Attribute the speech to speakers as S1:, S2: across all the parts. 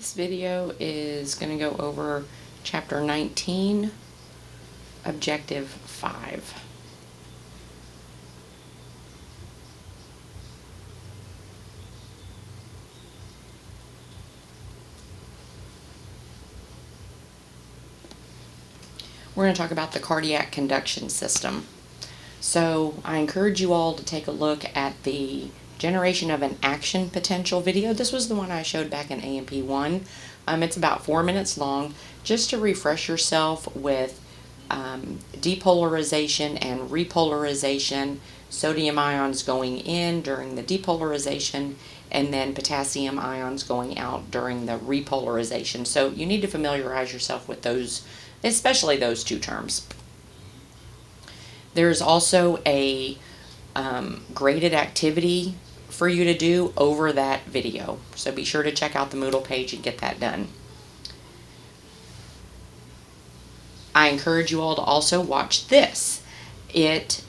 S1: This video is going to go over Chapter 19, Objective 5. We're going to talk about the cardiac conduction system. So I encourage you all to take a look at the generation of an action potential video. This was the one I showed back in A&P 1. It's about 4 minutes long, just to refresh yourself with depolarization and repolarization, sodium ions going in during the depolarization, and then potassium ions going out during the repolarization. So you need to familiarize yourself with those, especially those two terms. There's also a graded activity for you to do over that video. So be sure to check out the Moodle page and get that done. I encourage you all to also watch this. It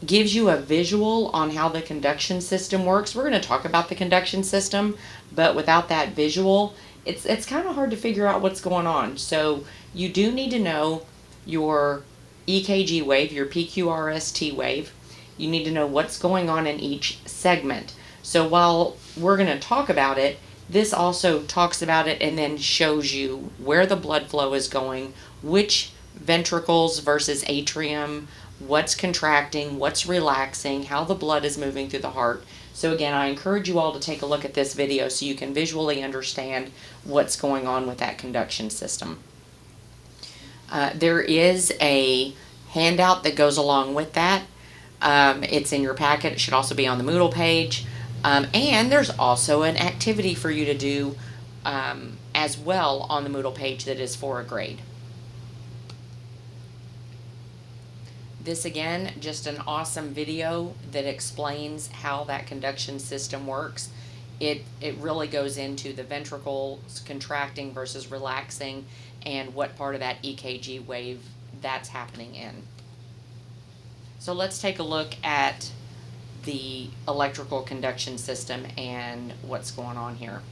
S1: gives you a visual on how the conduction system works. We're going to talk about the conduction system, but without that visual, it's kind of hard to figure out what's going on. So you do need to know your EKG wave, your PQRST wave. You need to know what's going on in each segment. So while we're going to talk about it, this also talks about it and then shows you where the blood flow is going, which ventricles versus atrium, what's contracting, what's relaxing, how the blood is moving through the heart. So again, I encourage you all to take a look at this video so you can visually understand what's going on with that conduction system. There is a handout that goes along with that. It's in your packet. It should also be on the Moodle page. And there's also an activity for you to do as well on the Moodle page that is for a grade. This again, just an awesome video that explains how that conduction system works. It really goes into the ventricles contracting versus relaxing and what part of that EKG wave that's happening in. So let's take a look at the electrical conduction system and what's going on here.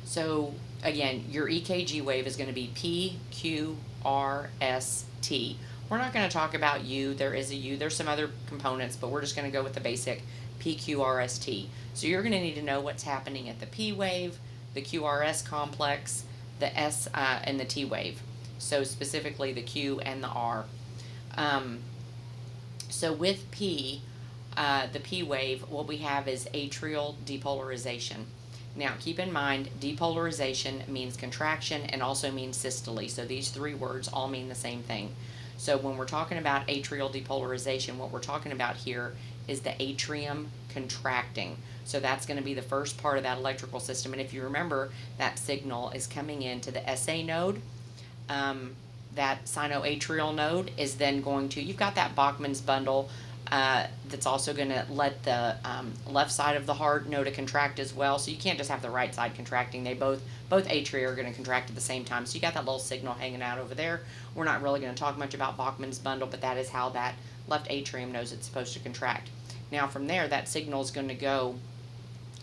S1: So again, your EKG wave is going to be P, Q, R, S, T. We're not going to talk about U. There is a U. There's some other components, but we're just going to go with the basic P, Q, R, S, T. So you're going to need to know what's happening at the P wave, the QRS complex, the S and the T wave. So specifically the Q and the R. So with P, the P wave, what we have is atrial depolarization. Now keep in mind, depolarization means contraction and also means systole. So these three words all mean the same thing. So when we're talking about atrial depolarization, what we're talking about here is the atrium contracting. So that's going to be the first part of that electrical system. And if you remember, that signal is coming into the SA node. That sinoatrial node is then going to, you've got that Bachman's bundle that's also going to let the left side of the heart know to contract as well. So you can't just have the right side contracting. They both atria are going to contract at the same time. So you got that little signal hanging out over there. We're not really going to talk much about Bachman's bundle, but that is how that left atrium knows it's supposed to contract. Now from there, that signal is going to go,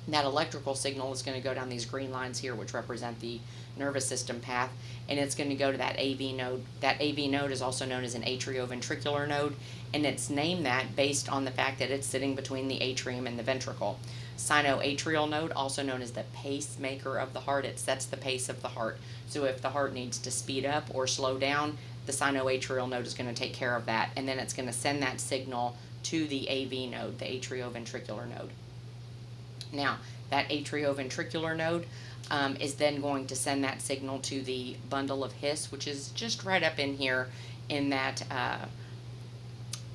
S1: that electrical signal is going to go down these green lines here, which represent the nervous system path, and it's going to go to that AV node. That AV node is also known as an atrioventricular node, and it's named that based on the fact that it's sitting between the atrium and the ventricle. Sinoatrial node, also known as the pacemaker of the heart, it sets the pace of the heart. So if the heart needs to speed up or slow down, the sinoatrial node is going to take care of that, and then it's going to send that signal to the AV node, the atrioventricular node. Now, that atrioventricular node is then going to send that signal to the bundle of His, which is just right up in here in that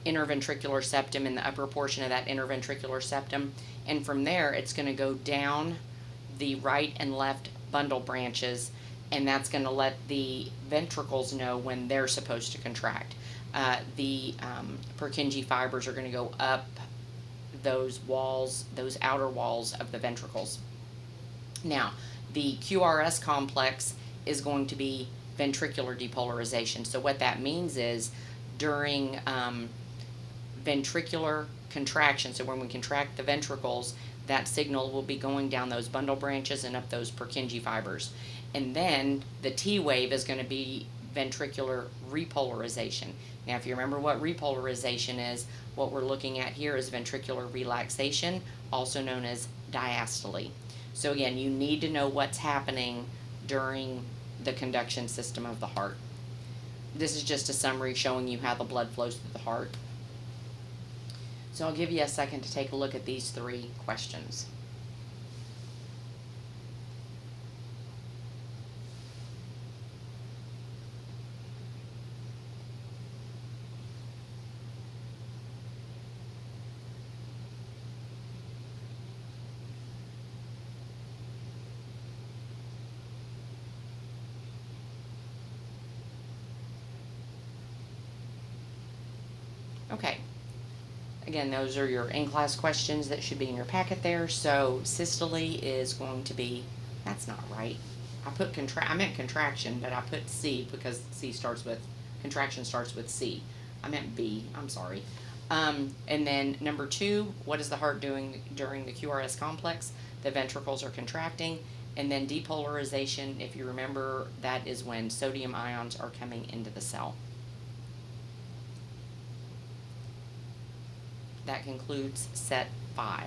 S1: interventricular septum, in the upper portion of that interventricular septum. And from there, it's going to go down the right and left bundle branches, and that's going to let the ventricles know when they're supposed to contract. The Purkinje fibers are going to go up those walls, those outer walls of the ventricles. Now, the QRS complex is going to be ventricular depolarization. So what that means is during ventricular contraction, so when we contract the ventricles, that signal will be going down those bundle branches and up ththose Purkinje fibers. And then the T wave is going to be ventricular repolarization. Now, if you remember what repolarization is, what we're looking at here is ventricular relaxation, also known as diastole. So again, you need to know what's happening during the conduction system of the heart. This is just a summary showing you how the blood flows through the heart. So I'll give you a second to take a look at these 3 questions. Okay. Again, those are your in-class questions that should be in your packet there. So systole is going to be, that's not right. I meant contraction, but I put C because contraction starts with C. I meant B, I'm sorry. And then number 2, what is the heart doing during the QRS complex? The ventricles are contracting. And then depolarization, if you remember, that is when sodium ions are coming into the cell. That concludes set 5.